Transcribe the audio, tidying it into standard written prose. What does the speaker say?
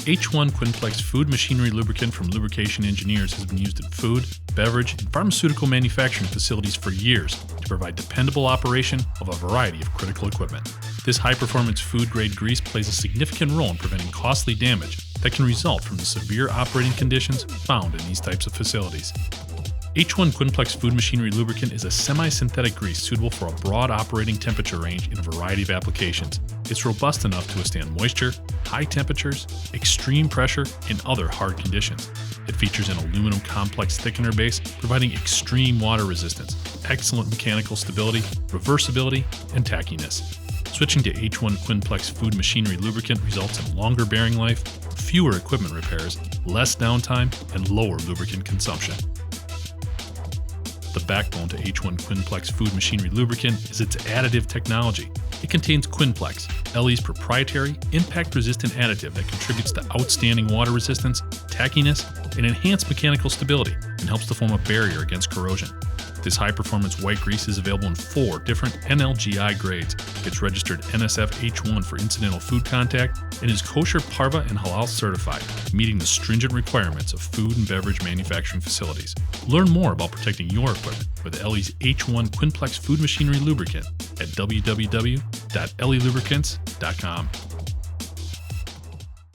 H1 Quinplex food machinery lubricant from Lubrication Engineers has been used in food, beverage, and pharmaceutical manufacturing facilities for years to provide dependable operation of a variety of critical equipment. This high-performance food-grade grease plays a significant role in preventing costly damage that can result from the severe operating conditions found in these types of facilities. H1 Quinplex food machinery lubricant is a semi-synthetic grease suitable for a broad operating temperature range in a variety of applications. It's robust enough to withstand moisture, high temperatures, extreme pressure, and other hard conditions. It features an aluminum complex thickener base, providing extreme water resistance, excellent mechanical stability, reversibility, and tackiness. Switching to H1 Quinplex food machinery lubricant results in longer bearing life, fewer equipment repairs, less downtime, and lower lubricant consumption. The backbone to H1 Quinplex food machinery lubricant is its additive technology. It contains Quinplex, LE's proprietary, impact-resistant additive that contributes to outstanding water resistance, tackiness, and enhanced mechanical stability, and helps to form a barrier against corrosion. This high-performance white grease is available in 4 different NLGI grades. It's registered NSF H1 for incidental food contact and is kosher, parva, and halal certified, meeting the stringent requirements of food and beverage manufacturing facilities. Learn more about protecting your equipment with LE's H1 Quinplex food machinery lubricant at www.lelubricants.com.